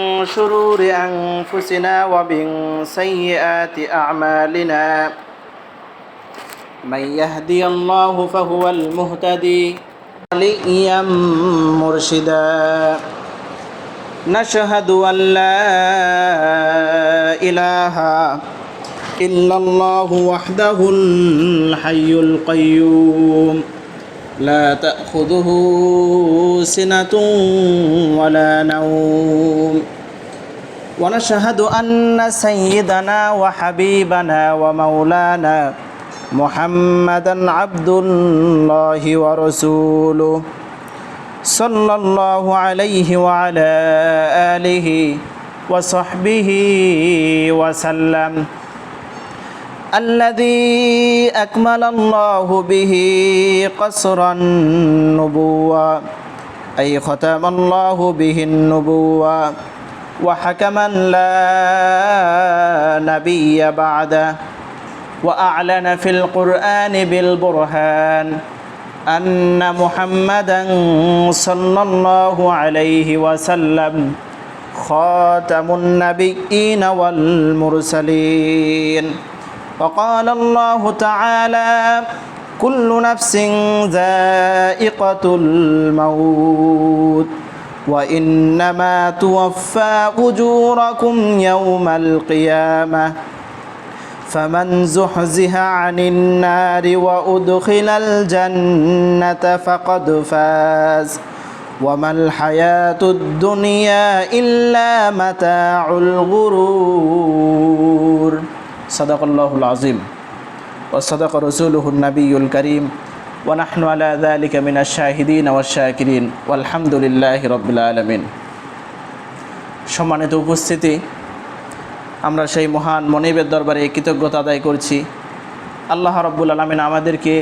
من شرور أنفسنا ومن سيئات أعمالنا من يهدي الله فهو المهتدي وليا مرشدا نشهد أن لا إله إلا الله وحده الحي القيوم لا تأخذه سنة ولا نوم ونشهد أن سيدنا وحبيبنا ومولانا محمدا عبد الله ورسوله صلى الله عليه وعلى آله وصحبه وسلم الذي أكمل الله به قصر النبوة أي ختم الله به النبوة وحكما لا نبي بعده وأعلن في القرآن بالبرهان أن محمدا صلى الله عليه وسلم خاتم النبيين والمرسلين وقال الله تعالى كل نفس ذائقة الموت وإنما توفى أجوركم يوم القيامة فمن زحزح عن النار وأدخل الجنة فقد فاز وما الحياة الدنيا إلا متاع الغرور صدق الله العظيم وصدق رسوله النبي الكريم ونحن على ذلك من الشاهدين والشاكرين والحمد لله رب العالمين সম্মানিত উপস্থিতি, আমরা সেই মহান মনিবের দরবারে কৃতজ্ঞতা আদায় করছি। আল্লাহ রাব্বুল আলামিন আমাদেরকে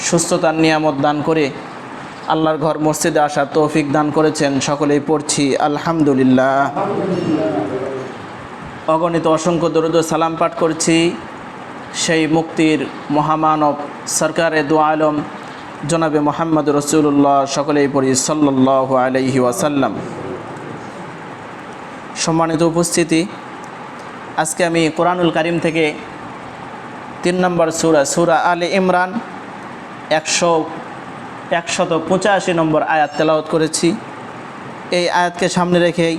সুস্থতার নিয়ামত দান করে আল্লাহর ঘর মসজিদে আসার তৌফিক দান করেছেন। সকলেই পড়ছি আলহামদুলিল্লাহ। অগণিত অসংখ্য দরুদ ও সালাম পাঠ করছি সেই মুক্তির মহামানব সরকারে দু আলম জনাবে মুহাম্মদ রাসূলুল্লাহ, সকলেই পড়ি সাল্লাল্লাহু আলাইহি ওয়াসাল্লাম। সম্মানিত উপস্থিতি, আজকে আমি কোরআনুল কারীম থেকে 3 নম্বর সূরা আলে ইমরান 185 নম্বর আয়াত তেলাওয়াত করেছি। এই আয়াতকে সামনে রেখেই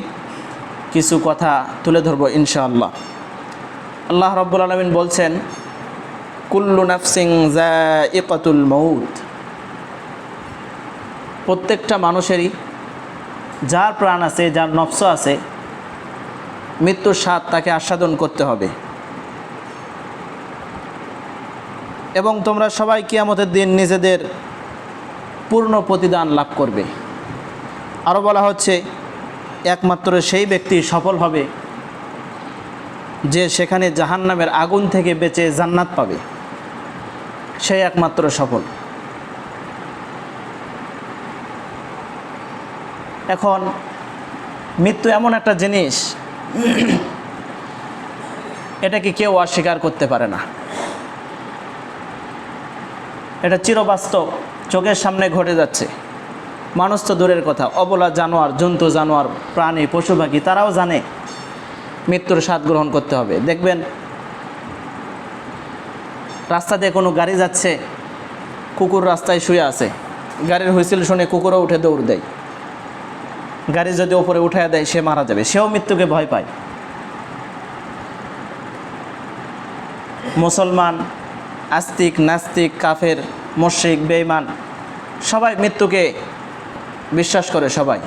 কিছু কথা তুলে ধরব ইনশাআল্লাহ। আল্লাহ রাব্বুল আলামিন বলছেন, কুল্লু নাফসিন যায়িকাতুল মাউত, প্রত্যেকটা মানুষেরই, যার প্রাণ আছে, যার নফস আছে, মৃত্যুর স্বাদ তাকে আস্বাদন করতে হবে। এবং তোমরা সবাই কিয়ামতের দিন নিজেদের পূর্ণ প্রতিদান লাভ করবে। আরও বলা হচ্ছে, একমাত্র সেই ব্যক্তি সফল হবে যে সেখানে জাহান্নামের আগুন থেকে বেঁচে জান্নাত পাবে, সেই একমাত্র সফল। এখন মৃত্যু এমন একটা জিনিস, এটাকে কেউ অস্বীকার করতে পারে না। এটা চিরবাস্তব, চোখের সামনে ঘটে যাচ্ছে। মানুষ তো দূরের কথা, অবলা জানোয়ার, জন্তু জানোয়ার, প্রাণী, পশু পাখি, তারাও জানে মৃত্যুর স্বাদ গ্রহণ করতে হবে। দেখবেন রাস্তাতে কোনো গাড়ি যাচ্ছে, কুকুর রাস্তায় শুয়ে আছে, গাড়ির হুইসেল শুনে কুকুরও উঠে দৌড় দেয়। গাড়ি যদি ওপরে উঠায় দেয়, সে মারা যাবে, সেও মৃত্যুকে ভয় পায়। মুসলমান, আস্তিক, নাস্তিক, কাফের, মুশরিক, বেঈমান, সবাই মৃত্যুকে বিশ্বাস করে। সবাই,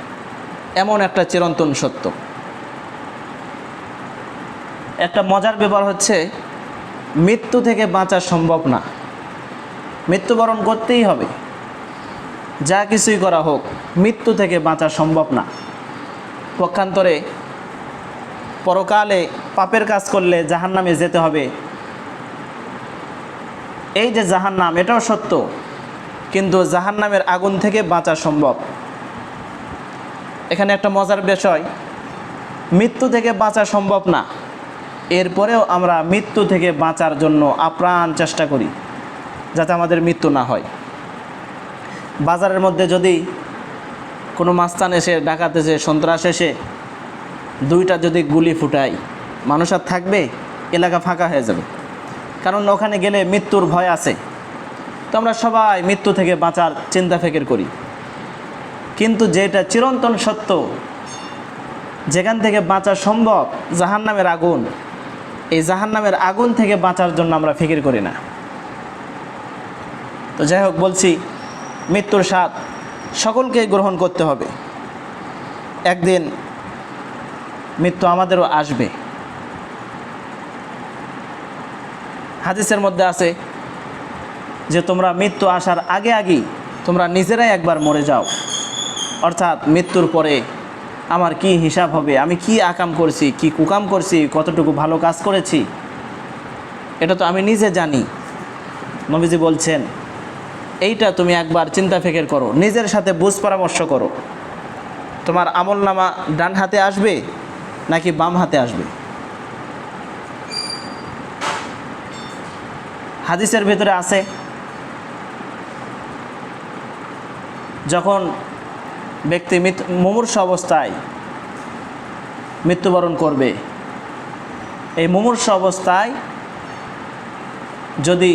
এমন একটা চিরন্তন সত্য। একটা মজার ব্যাপার হচ্ছে, মৃত্যু থেকে বাঁচা সম্ভব না, মৃত্যুবরণ করতেই হবে। যা কিছুই করা হোক, মৃত্যু থেকে বাঁচা সম্ভব না। পক্ষান্তরে পরকালে পাপের কাজ করলে জাহান্নামে যেতে হবে, এই যে জাহান্নাম, এটাও সত্য, কিন্তু জাহান্নামের আগুন থেকে বাঁচা সম্ভব। এখানে একটা মজার বিষয়, মৃত্যু থেকে বাঁচা সম্ভব না, এরপরেও আমরা মৃত্যু থেকে বাঁচার জন্য আপ্রাণ চেষ্টা করি যাতে আমাদের মৃত্যু না হয়। বাজারের মধ্যে যদি কোনো মাস্তান এসে, ডাকাত এসে, সন্ত্রাস এসে দুইটা যদি গুলি ফুটাই মানুষ আর থাকবে? এলাকা ফাঁকা হয়ে যাবে। কারণ ওখানে গেলে মৃত্যুর ভয় আছে। তো আমরা সবাই মৃত্যু থেকে বাঁচার চিন্তা ফিকির করি, কিন্তু যেটা চিরন্তন সত্য, যেখান থেকে বাঁচা সম্ভব জাহান্নামের আগুন, এই জাহান্নামের আগুন থেকে বাঁচার জন্য আমরা ফিকির করি না। তো যাই হোক, বলছি মৃত্যুর স্বাদ সকলকেই গ্রহণ করতে হবে। একদিন মৃত্যু আমাদেরও আসবে। হাদিসের মধ্যে আছে যে তোমরা মৃত্যু আসার আগে আগেই তোমরা নিজেরাই একবার মরে যাও, অর্থাৎ মৃত্যুর পরে আমার কি হিসাব হবে, আমি কি আকাম করছি, কি কুকাম করছি, কতটুকু ভালো কাজ করেছি, এটা তো আমি নিজে জানি। নবীজি বলছেন এইটা তুমি একবার চিন্তা ফিকির করো, নিজের সাথে বুঝ পরামর্শ করো, তোমার আমলনামা ডান হাতে আসবে নাকি বাম হাতে আসবে। হাদিসের ভিতরে আছে যখন ব্যক্তি মুমূর্ষু অবস্থায় মৃত্যুবরণ করবে, এই মুমূর্ষু অবস্থায় যদি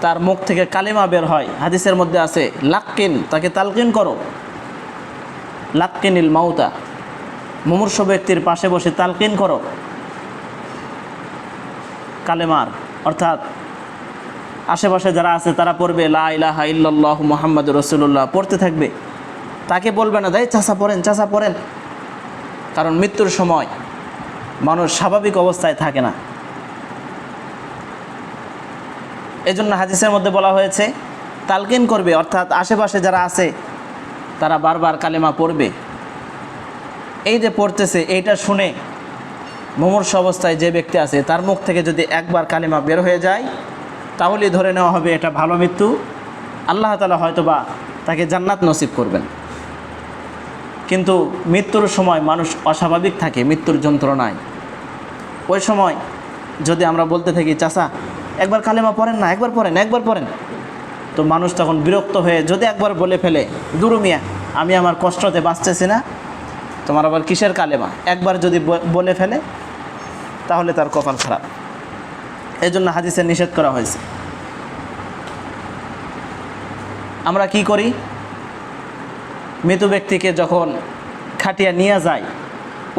তার মুখ থেকে কালিমা বের হয়, হাদিসের মধ্যে আছে লাক্কিন, তাকে তালকিন করো, লাক্কিনিল মাউতা, মুমূর্ষু ব্যক্তির পাশে বসে তালকিন করো কালেমার, অর্থাৎ আশেপাশে যারা আছে তারা পড়বে লা ইলাহা ইল্লাল্লাহু মুহাম্মাদুর রাসূলুল্লাহ, পড়তে থাকবে। তাকে বলবে না দেয় চাচা পড়েন, চাচা পড়েন, কারণ মৃত্যুর সময় মানুষ স্বাভাবিক অবস্থায় থাকে না। এই জন্য হাদিসের মধ্যে বলা হয়েছে তালকিন করবে, অর্থাৎ আশেপাশে যারা আছে তারা বারবার কালেমা পড়বে। এই যে পড়তেছে এইটা শুনে মুমূর্ষু অবস্থায় যে ব্যক্তি আছে তার মুখ থেকে যদি একবার কালেমা বের হয়ে যায়, তাহলে ধরে নেওয়া হবে এটা ভালো মৃত্যু, আল্লাহ তাআলা হয়তোবা তাকে জান্নাত নসিব করবেন। কিন্তু মৃত্যুর সময় মানুষ অস্বাভাবিক থাকে মৃত্যুর যন্ত্রণায়। ওই সময় যদি আমরা বলতে থাকি চাচা একবার কালেমা পড়েন না, একবার পড়েন, একবার পড়েন, তো মানুষ তখন বিরক্ত হয়ে যদি একবার বলে ফেলে দুরু মিয়া আমি আমার কষ্টতে বাঁচতেছি না, তোমার আবার কিসের কালেমা, একবার যদি বলে ফেলে তাহলে তার কপাল খারাপ। এই জন্য হাদিসে নিষেধ করা হয়েছে। আমরা কি করি, মৃত ব্যক্তিকে যখন খাটিয়া নিয়ে যায়,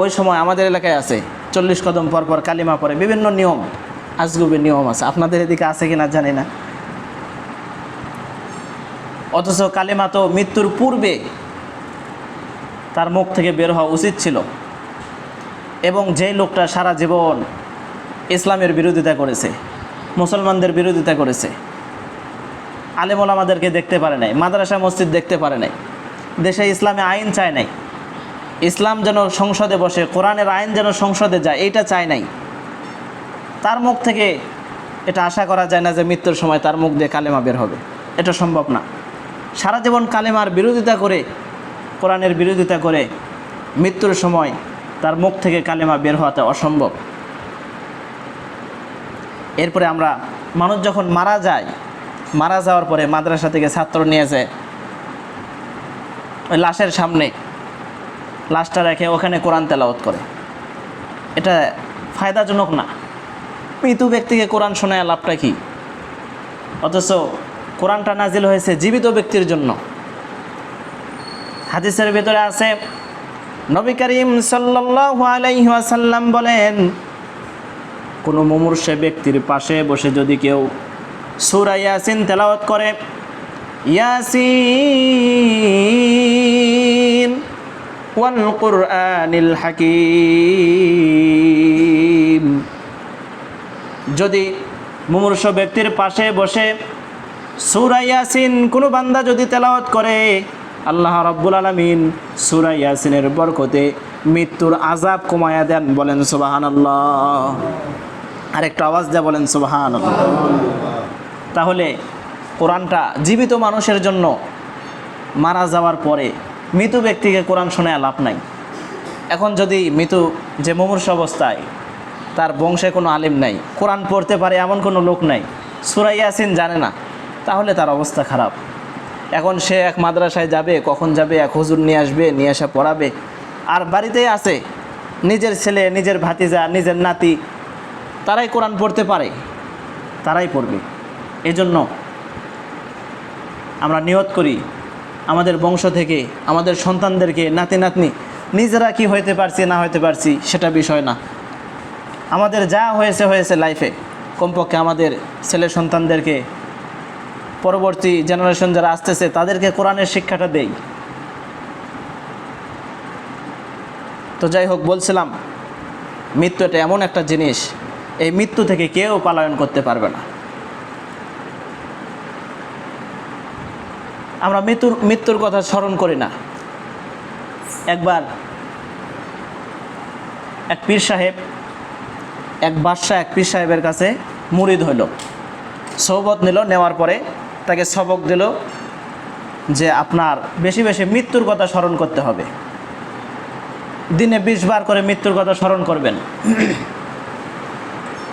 ওই সময় আমাদের এলাকায় আছে 40 কদম পর পর কালিমা পড়ে, বিভিন্ন নিয়ম, আজগুবি নিয়ম আছে, আপনাদের এদিকে আছে কিনা জানি না। অথচ কালিমা তো মৃত্যুর পূর্বে তার মুখ থেকে বের হওয়া উচিত ছিল। এবং যে লোকটা সারা জীবন ইসলামের বিরোধিতা করেছে, মুসলমানদের বিরোধিতা করেছে, আলেম ওলামাদেরকে দেখতে পারে নাই, মাদ্রাসা মসজিদ দেখতে পারে নাই, দেশে ইসলামে আইন চায় নাই, ইসলাম যেন সংসদে বসে, কোরআনের আইন যেন সংসদে যায়, এইটা চায় নাই, তার মুখ থেকে এটা আশা করা যায় না যে মৃত্যুর সময় তার মুখ দিয়ে কালেমা বের হবে, এটা সম্ভব না। সারা জীবন কালেমার বিরোধিতা করে, কোরআনের বিরোধিতা করে মৃত্যুর সময় তার মুখ থেকে কালেমা বের হওয়াটা অসম্ভব। এরপরে আমরা মানুষ যখন মারা যায়, মারা যাওয়ার পরে মাদ্রাসা থেকে ছাত্র নিয়ে যায় ওই লাশের সামনে, লাশটা রেখে ওখানে কোরআন তেলাওয়াত করে, এটা ফায়দাজনক না। মৃত ব্যক্তিকে কোরআন শোনায় লাভটা কি? অথচ কোরআনটা নাজিল হয়েছে জীবিত ব্যক্তির জন্য। হাদিসের ভিতরে আছে নবী করিম সাল্লাল্লাহু আলাইহি ওয়াসাল্লাম বলেন, কোনো মুমূর্ষু ব্যক্তির পাশে বসে যদি কেউ সূরা ইয়াসিন তেলাওয়াত করে, ইয়াসিন ওয়াল কুরআনিল হাকীম, যদি মুমূর্ষু ব্যক্তির পাশে বসে সূরা ইয়াসিন কোনো বান্দা যদি তেলাওয়াত করে, আল্লাহ রাব্বুল আলামিন সূরা ইয়াসিনের বরকতে মৃত্যুর আযাব কমায়া দেন। বলেন সুবহানাল্লাহ। আরেকটা আওয়াজ দিয়ে বলেন সুবহানাল্লাহ। তাহলে কোরআনটা জীবিত মানুষের জন্য, মারা যাওয়ার পরে মৃত ব্যক্তিকে কোরআন শোনায় লাভ নাই। এখন যদি মৃত যে মুমূর্ষু অবস্থায় তার বংশে কোনো আলিম নাই, কোরআন পড়তে পারে এমন কোনো লোক নাই, সূরা ইয়াসিন জানে না, তাহলে তার অবস্থা খারাপ। এখন সে এক মাদ্রাসায় যাবে, কখন যাবে, এক হুজুর নিয়ে আসবে, নিয়ে এসে পড়াবে, আর বাড়িতেই আছে নিজের ছেলে, নিজের ভাতিজা, নিজের নাতি তারাই কোরআন পড়তে পারে, তারাই পড়বে। এজন্য আমরা নিয়ত করি আমাদের বংশ থেকে আমাদের সন্তানদেরকে, নাতি নাতনি, নিজেরা কি হইতে পারছি না হইতে পারছি সেটা বিষয় না, আমাদের যা হয়েছে হয়েছে লাইফে, কমপক্ষে আমাদের ছেলে সন্তানদেরকে, পরবর্তী জেনারেশন যারা আসতেছে তাদেরকে কোরআনের শিক্ষাটা দেই। তো যাই হোক, বলছিলাম মৃত্যু এটা এমন একটা জিনিস, এই মৃত্যু থেকে কেউ পলায়ন করতে পারবে না। আমরা মৃত্যুর কথা স্মরণ করি না। একবার এক পীর সাহেব, এক বাদশাহ এক পীর সাহেবের কাছে মুরিদ হইল, সহবত নিল, নেওয়ার পরে তাকে সবক দিল যে আপনার বেশি বেশি মৃত্যুর কথা স্মরণ করতে হবে, দিনে 20 বার করে মৃত্যুর কথা স্মরণ করবেন।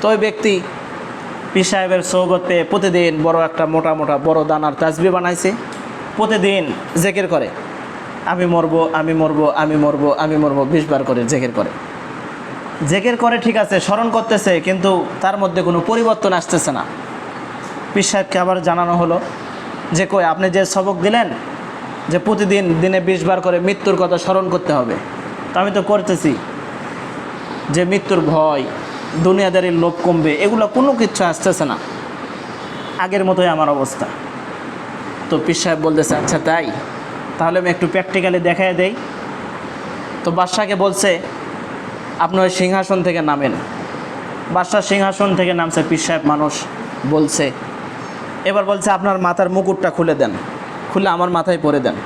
তো ওই ব্যক্তি পীর সাহেবের সহবত পেয়ে প্রতিদিন বড় একটা মোটা মোটা বড় দানার তাসবিহ বানাইছে, প্রতিদিন জিকির করে, আমি মরবো, আমি মরবো, আমি মরবো, আমি মরবো, 20 বার করে জিকির করে। জিকির করে ঠিক আছে, স্মরণ করতেছে, কিন্তু তার মধ্যে কোনো পরিবর্তন আসতেছে না। পীর সাহেবকে আবার জানানো হলো যে কই আপনি যে সবক দিলেন যে প্রতিদিন দিনে 20 বার করে মৃত্যুর কথা স্মরণ করতে হবে, তো আমি তো করতেছি, যে মৃত্যুর ভয়, দুনিয়াদারির লোভ কমবে, এগুলো কোনো কিছু আসতেছে না, আগের মতোই আমার অবস্থা। তো পীর সাহেব বলতেছে আচ্ছা তাই, তাহলে আমি একটু প্র্যাকটিক্যালি দেখাই দেই। তো বাদশাকে বলছে আপনি ওই সিংহাসন থেকে নামেন। বাদশাহ সিংহাসন থেকে নামছে, পীর সাহেব মানুষ বলছে, এবার বলছে আপনার মাথার মুকুটটা খুলে দেন, খুলে আমার মাথায় পরে দেন।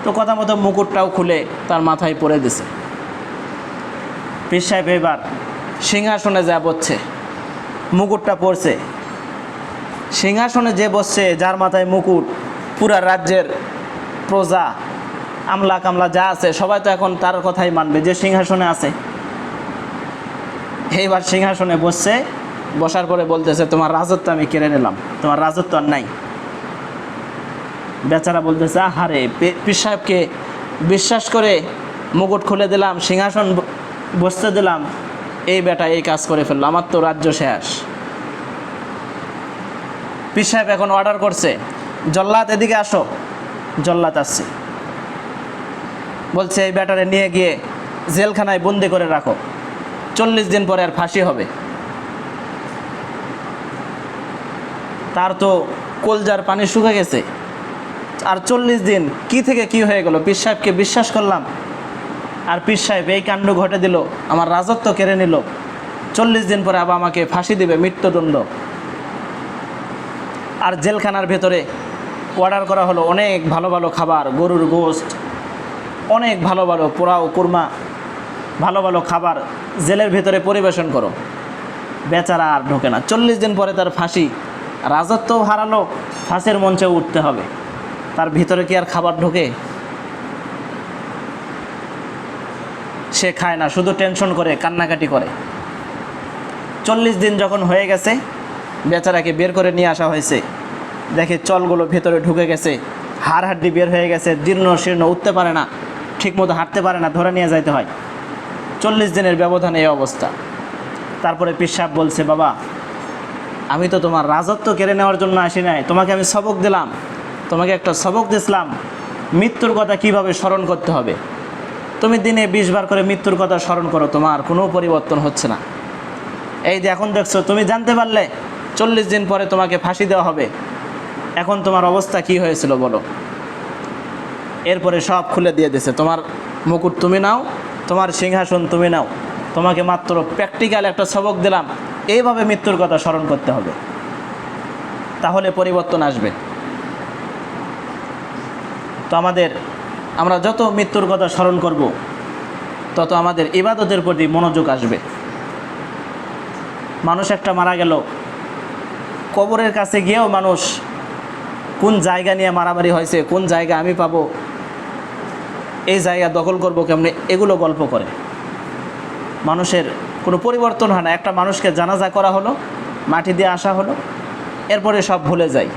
তো কথা মতো মুকুটটাও খুলে তার মাথায় পরে দিছে। পীর সাহেব এবার সিংহাসনে যা বসছে, মুকুটটা পরছে, সিংহাসনে যে বসছে, যার মাথায় মুকুট, পুরা রাজ্যের প্রজা, আমলা কামলা যা আছে সবাই তো এখন তার কথাই মানবে যে সিংহাসনে আছে। এইবার সিংহাসনে বসছে, বসার পরে বলতেছে তোমার রাজত্ব আমি কেড়ে নিলাম, তোমার রাজত্ব আর নাই। বেচারা বলতেছে আহারে, পীর সাহেবকে বিশ্বাস করে মুকুট খুলে দিলাম, সিংহাসন বসতে দিলাম, এই বেটা এই কাজ করে ফেললো, আমার তো রাজ্য শেষ। পীর সাহেব এখন অর্ডার করছে জল্লাদ এদিকে আসো। জল্লাদ আসছে, বলছে এই বেটারে নিয়ে গিয়ে জেলখানায় বন্দি করে রাখো, 40 দিন পরে আর ফাঁসি হবে। তার তো কলজার পানি শুকে গেছে, আর 40 দিন কি থেকে কি হয়ে গেল, পীর সাহেবকে বিশ্বাস করলাম আর পীর সাহেব এই কাণ্ড ঘটে দিল, আমার রাজত্ব কেড়ে নিল, 40 দিন পরে আবার আমাকে ফাঁসি দিবে, মৃত্যুদণ্ড। আর জেলখানার ভেতরে অর্ডার করা হলো অনেক ভালো ভালো খাবার, গরুর গোশত, অনেক ভালো ভালো পোলাও, কুরমা, ভালো ভালো খাবার জেলের ভেতরে পরিবেশন করো। বেচারা আর ঢোকে না। 40 দিন পরে তার ফাঁসি, রাজত্বও হারালো, ফাঁসের মঞ্চেও উঠতে হবে, তার ভিতরে কি আর খাবার ঢোকে? সে খায় না, শুধু টেনশন করে, কান্নাকাটি করে। 40 দিন যখন হয়ে গেছে, বেচারাকে বের করে নিয়ে আসা হয়েছে, দেখে চলগুলো ভেতরে ঢুকে গেছে, হাড় হাড্ডি বের হয়ে গেছে, জীর্ণ শীর্ণ, উঠতে পারে না, ঠিকমতো হাঁটতে পারে না, ধরে নিয়ে যাইতে হয়। 40 দিনের ব্যবধানে এই অবস্থা। তারপরে পীর সাহেব বলছে বাবা, আমি তো তোমার রাজত্ব কেড়ে নেওয়ার জন্য আসি নাই, তোমাকে আমি সবক দিলাম, তোমাকে একটা সবক দিছিলাম মৃত্যুর কথা কিভাবে স্মরণ করতে হবে। তুমি দিনে 20 বার করে মৃত্যুর কথা স্মরণ করো, তোমার কোনো পরিবর্তন হচ্ছে না। এই যে এখন দেখছো, তুমি জানতে পারলে 40 দিন পরে তোমাকে ফাঁসি দেওয়া হবে, এখন তোমার অবস্থা কি হয়েছিল বলো। এরপরে সব খুলে দিয়ে দিয়েছে, তোমার মুকুট তুমি নাও, তোমার সিংহাসন তুমি নাও, তোমাকে মাত্র প্র্যাকটিক্যাল একটা সবক দিলাম, এইভাবে মৃত্যুর কথা স্মরণ করতে হবে, তাহলে পরিবর্তন আসবে। তো আমরা যত মৃত্যুর কথা স্মরণ করব, তত আমাদের ইবাদতের প্রতি মনোযোগ আসবে। মানুষ একটা মারা গেল, কবরের কাছে গিয়েও মানুষ কোন জায়গা নিয়ে মারামারি হয়েছে, কোন জায়গা আমি পাবো, এই জায়গা দখল করব কেমনে, এগুলো গল্প করে। মানুষের কোনো পরিবর্তন হয় না। একটা মানুষকে জানাজা করা হলো, মাটি দিয়ে আসা হলো, এরপরে সব ভুলে যায়।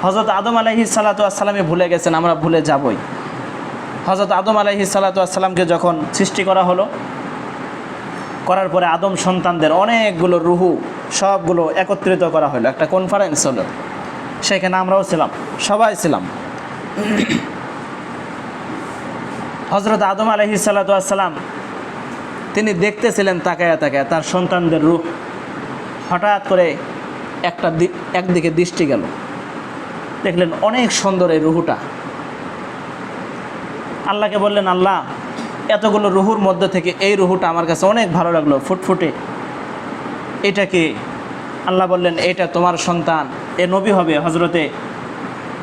হযরত আদম আলাইহিস সালাতু ওয়াস সালামই ভুলে গেছেন, আমরা ভুলে যাবই। হযরত আদম আলাইহিস সালাতু ওয়াস সালামকে যখন সৃষ্টি করা হলো, করার পরে আদম সন্তানদের অনেকগুলো রুহু সবগুলো একত্রিত করা হলো, একটা কনফারেন্স হলো। সেখানে আমরাও ছিলাম, সবাই ছিলাম। হযরত আদম আলাইহিস সালাতু ওয়াস সালাম তিনি দেখতেছিলেন তাকায়া তাকায়া তার সন্তানদের রূহ। হঠাৎ করে একদিকে দৃষ্টি গেল, দেখলেন অনেক সুন্দর এই রুহুটা। আল্লাহকে বললেন, আল্লাহ, এতগুলো রুহুর মধ্যে থেকে এই রুহুটা আমার কাছে অনেক ভালো লাগলো, ফুটফুটে, এটা কি? আল্লাহ বললেন, এটা তোমার সন্তান, এ নবী হবে হজরতে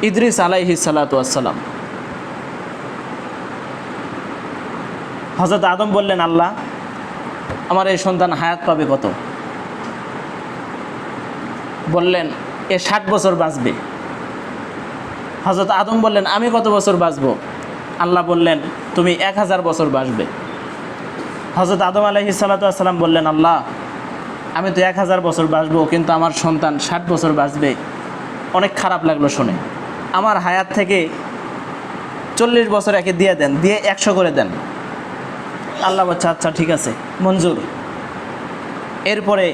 ইদ্রিস আলাইহিস সালাতু ওয়াস সালাম। হযরত আদম বললেন, আল্লাহ, আমার এই সন্তান হায়াত পাবে কত? বললেন, এ 60 বছর বাঁচবে। হযরত আদম বললেন, আমি কত বছর বাঁচব? আল্লাহ বললেন, তুমি 1000 বছর বাঁচবে। হযরত আদম আলাইহিস সালাতু ওয়াস সালাম বললেন, আল্লাহ, আমি তো 1000 বছর বাঁচবো, কিন্তু আমার সন্তান 60 বছর বাঁচবে, অনেক খারাপ লাগলো শুনে। আমার হায়াত থেকে 40 বছর একে দিয়ে দেন, দিয়ে 100 করে দেন। আল্লাহ বলছে, আচ্ছা ঠিক আছে, মঞ্জুর। এরপরে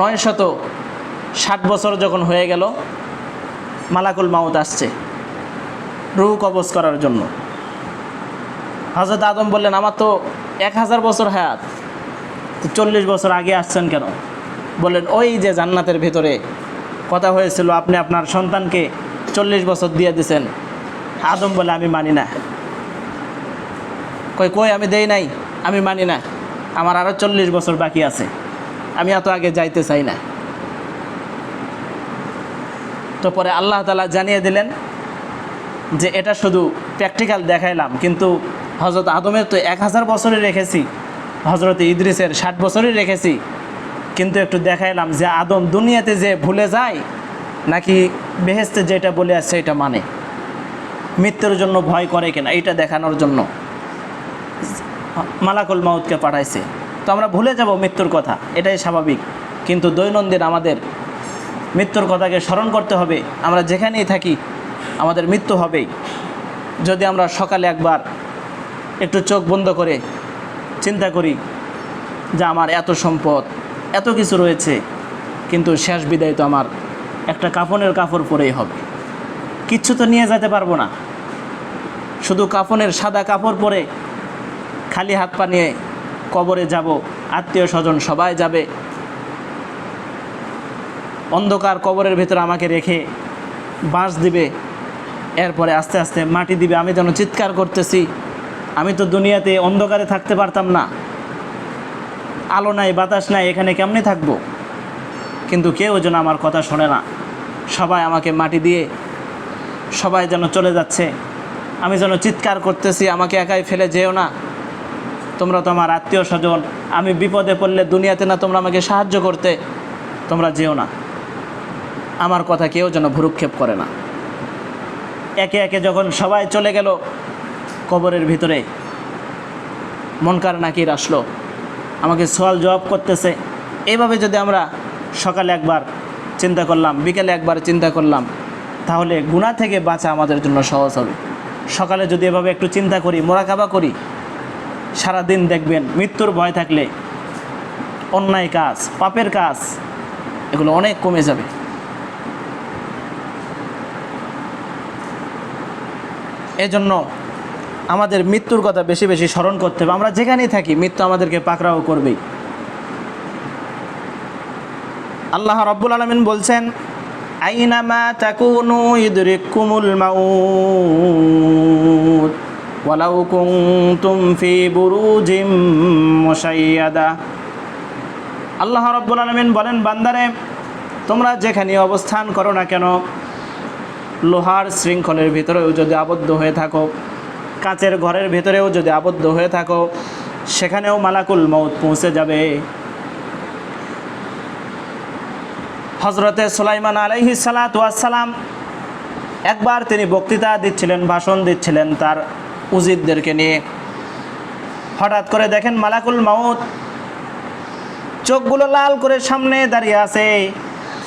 960 বছর যখন হয়ে গেল, মালাকুল মাউত আসছে রূহ কবজ করার জন্য। হযরত আদম বললেন, আমার তো 1000 বছর হায়াত, তো 40 বছর আগে আসছেন কেন? বললেন, ওই যে জান্নাতের ভেতরে কথা হয়েছিল, আপনি আপনার সন্তানকে 40 বছর দিয়ে দিয়েছেন। আদম বলে, আমি মানি না। কই আমি দেই নাই, আমি মানি না, আমার আরও 40 বছর বাকি আছে, আমি এত আগে যাইতে চাই না। তো পরে আল্লাহ তাআলা জানিয়ে দিলেন যে এটা শুধু প্র্যাকটিক্যাল দেখাইলাম, কিন্তু হযরত আদমের তো 1000 বছরই রেখেছি, হযরত ইদ্রিসের 60 বছরই রেখেছি, কিন্তু একটু দেখাইলাম যে আদম দুনিয়াতে যে ভুলে যায় নাকি বেহেশতে যেটা বলে আসছে এটা মানে, মৃত্যুর জন্য ভয় করে কিনা, এটা দেখানোর জন্য মালাকুল মাউতকে পাঠাইছে। তো আমরা ভুলে যাব মৃত্যুর কথা, এটাই স্বাভাবিক, কিন্তু দৈনন্দিন আমাদের মৃত্যুর কথাকে স্মরণ করতে হবে। আমরা যেখানেই থাকি আমাদের মৃত্যু হবেই। যদি আমরা সকালে একবার একটু চোখ বন্ধ করে চিন্তা করি যে আমার এত সম্পদ, এত কিছু রয়েছে, কিন্তু শেষ বিদায় তো আমার একটা কাফনের কাপড় পরেই হবে, কিচ্ছু তো নিয়ে যেতে পারবো না। শুধু কাফনের সাদা কাপড় পরে খালি হাত পা নিয়ে কবরে যাব, আত্মীয় স্বজন সবাই যাবে, অন্ধকার কবরের ভেতরে আমাকে রেখে বাঁশ দিবে, এরপরে আস্তে আস্তে মাটি দিবে। আমি যেন চিৎকার করতেছি, আমি তো দুনিয়াতে অন্ধকারে থাকতে পারতাম না, আলো নাই বাতাস নাই, এখানে কেমনে থাকবো? কিন্তু কেউ যেন আমার কথা শোনে না, সবাই আমাকে মাটি দিয়ে সবাই যেন চলে যাচ্ছে, আমি যেন চিৎকার করতেছি, আমাকে একাই ফেলে যেও না, তোমরা তো আমার আত্মীয় স্বজন, আমি বিপদে পড়লে দুনিয়াতে না তোমরা আমাকে সাহায্য করতে, তোমরা যেও না। আমার কথা কেউ যেন ভ্রুক্ষেপ করে না। একে একে যখন সবাই চলে গেল কবরের ভিতরে, মুনকার নাকির আসলো, আমাকে সওয়াল জবাব করতেছে। এইভাবে যদি আমরা সকালে একবার চিন্তা করলাম, বিকেলে একবার চিন্তা করলাম, তাহলে গুনাহ থেকে বাঁচা আমাদের জন্য সহজ হবে। সকালে যদি এভাবে একটু চিন্তা করি, মোরাকাবা করি, সারা দিন দেখবেন মৃত্যুর ভয় থাকলে অন্যায় কাজ, পাপের কাজ, এগুলো অনেক কমে যাবে। এজন্য আমাদের মৃত্যুর কথা বেশি বেশি স্মরণ করতে হবে। আমরা যেখানেই থাকি মৃত্যু আমাদেরকে পাকড়াও করবেই। আল্লাহ রাব্বুল আলামিন বলছেন, আইনামা তাকুনু ইদরিকুমুল মাউত ওয়ালাউ কুনতুম ফি বুরুজিম মুশাইয়াদা। আল্লাহ রাব্বুল আলামিন বলেন, বান্দারে, তোমরা যেখানে অবস্থান করো না কেন, লোহার শৃঙ্খলের ভিতরেও যদি আবদ্ধ হয়ে থাকো, কাচের ঘরের ভেতরেও যদি আবদ্ধ হয়ে থাকো, সেখানেও মালাকুল মউত পৌঁছে যাবে। হযরতে সুলাইমান আলাইহিস সালাতু ওয়াস সালাম একবার তিনি বক্তৃতা দিচ্ছিলেন, ভাষণ দিচ্ছিলেন তার উজিরদেরকে নিয়ে। হঠাৎ করে দেখেন মালাকুল মউত চোখগুলো লাল করে সামনে দাঁড়িয়ে আছে,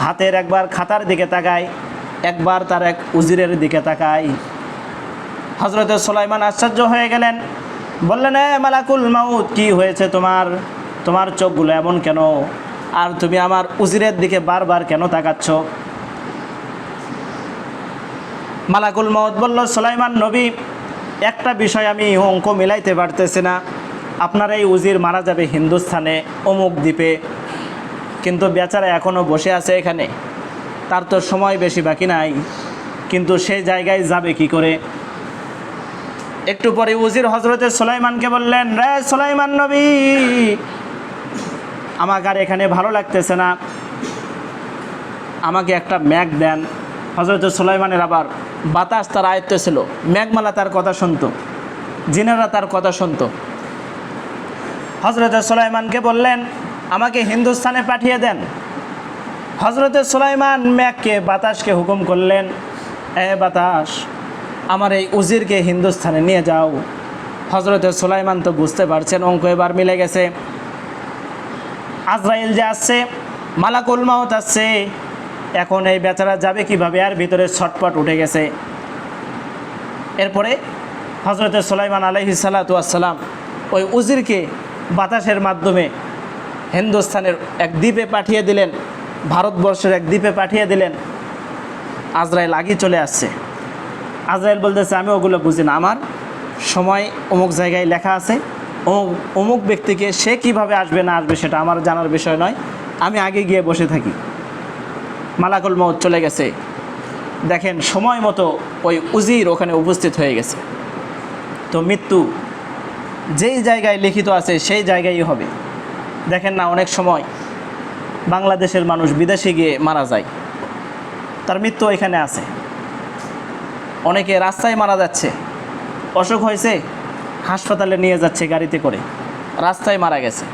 হাতের একবার খাতার দিকে তাকায়, একবার তার এক উজিরের দিকে তাকায়। হযরতে সুলাইমান আশ্চর্য হয়ে গেলেন, বললেন, এ মালাকুল মাউত, কি হয়েছে তোমার? তোমার চোখগুলো এমন কেন? আর তুমি আমার উজিরের দিকে বারবার কেন তাকাচ্ছ? মালাকুল মাউত বলল, সুলাইমান নবী, একটা বিষয় আমি অঙ্ক মিলাইতে পারতেছি না। আপনার এই উজির মারা যাবে হিন্দুস্থানে অমুক দ্বীপে, কিন্তু বেচারা এখনও বসে আছে এখানে, তার তো সময় বেশি বাকি নাই, কিন্তু সেই জায়গায় যাবে কি করে? একটু পরে উজির হজরতে সুলাইমানকে বললেন, রে সুলাইমান নবী, আমাকে আর এখানে ভালো লাগতেছে না, আমাকে একটা মেঘ দেন। হজরত সুলাইমানের আবার বাতাস তার আয়ত্তে ছিল, মেঘমালা তার কথা শুনতো, জিনেরা তার কথা শুনতো। হজরত সুলাইমানকে বললেন, আমাকে হিন্দুস্তানে পাঠিয়ে দেন। হজরত সুলাইমান মেঘকে, বাতাসকে হুকুম করলেন, এ বাতাস, আমার এই উজিরকে হিন্দুস্তানে নিয়ে যাও। হজরত সুলাইমান তো বুঝতে পারছেন অঙ্ক এবার মিলে গেছে। আজরাইল যে আসছে, মালাকুল মাউত আসছে, এখন এই বেচারা যাবে কিভাবে? আর ভিতরে ছটপট উঠে গেছে। এরপরে হজরত সুলাইমান আলাইহিস সালাতু ওয়াস সালাম ওই উজিরকে বাতাসের মাধ্যমে হিন্দুস্তানের এক দ্বীপে পাঠিয়ে দিলেন, ভারতবর্ষের এক দ্বীপে পাঠিয়ে দিলেন। আজরাইল আগে চলে আসছে। আজরাইল বলতেছে, আমি ওগুলো বুঝি না, আমার সময় অমুক জায়গায় লেখা আছে, অমুক ব্যক্তিকে সে কিভাবে আসবে না আসবে সেটা আমার জানার বিষয় নয়, আমি আগে গিয়ে বসে থাকি। মালাকুল মউত চলে গেছে। দেখেন সময় মতো ওই উজির ওখানে উপস্থিত হয়ে গেছে। তো মৃত্যু যেই জায়গায় লিখিত আছে সেই জায়গায়ই হবে। দেখেন না, অনেক সময় বাংলাদেশের মানুষ বিদেশে গিয়ে মারা যায়, তার মৃত্যু এখানে আছে। অনেকে রাস্তায় মারা যাচ্ছে, অসুখ হয়েছে, হাসপাতালে নিয়ে যাচ্ছে গাড়িতে করে, রাস্তায় মারা গেছে।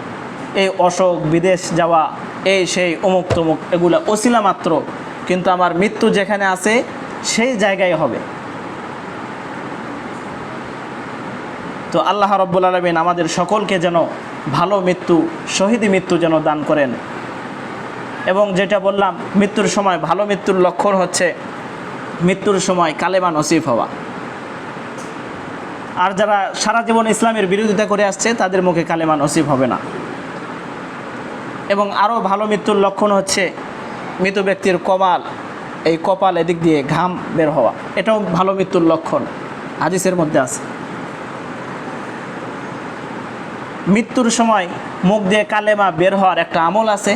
এই অসুখ, বিদেশ যাওয়া, এই সেই অমুক তমুক, এগুলো ওসিলা মাত্র, কিন্তু আমার মৃত্যু যেখানে আছে সেই জায়গায় হবে। তো আল্লাহ রাব্বুল আলামিন আমাদের সকলকে যেন ভালো মৃত্যু, শহীদি মৃত্যু যেন দান করেন। এবং যেটা বললাম, মৃত্যুর সময় ভালো মৃত্যুর লক্ষণ হচ্ছে মৃত্যুর সময় কালেমা নসিব হওয়া। আর যারা সারা জীবন ইসলামের বিরোধিতা করে আসছে তাদের মুখে কালেমা নসিব হবে না। এবং আরও ভালো মৃত্যুর লক্ষণ হচ্ছে মৃত ব্যক্তির কপাল, এই কপাল এদিক দিয়ে ঘাম বের হওয়া, এটাও ভালো মৃত্যুর লক্ষণ, হাদিসের মধ্যে আছে। মৃত্যুর সময় মুখ দিয়ে কালেমা বের হওয়ার একটা আমল আছে,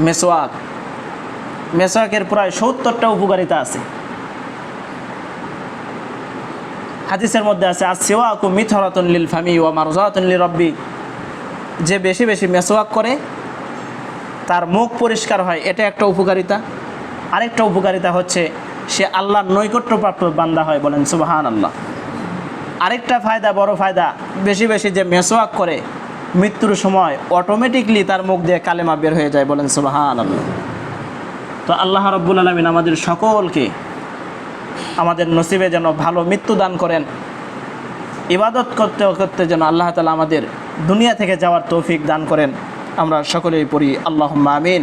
মেসওয়াক। মেসওয়াকের প্রায় ৭০টা উপকারিতা আছে। হাদিসের মধ্যে আছে, আসওয়াকু মিথরাতুন লিল ফামি ওয়া মারজাতুন লিরাব্বি, যে বেশি বেশি মেসওয়াক করে তার মুখ পরিষ্কার হয়, এটা একটা উপকারিতা। আরেকটা উপকারিতা হচ্ছে সে আল্লাহর নৈকট্যপ্রাপ্ত বান্দা হয়, বলেন সুবহানাল্লাহ। আরেকটা ফায়দা, বড় ফায়দা, বেশি বেশি যে মেসওয়াক করে মৃত্যুর সময় অটোমেটিকলি তার মুখ দিয়ে কালেমা বের হয়ে যায়, বলেন সুবহানাল্লাহ। তো আল্লাহ রাব্বুল আলামিন আমাদের সকলকে আমাদের নসিবে যেন ভালো মৃত্যু দান করেন। ইবাদত করতে করতে যেন আল্লাহ তাআলা আমাদের দুনিয়া থেকে যাওয়ার তৌফিক দান করেন। আমরা সকলেই পড়ি আল্লাহুম্মা আমিন।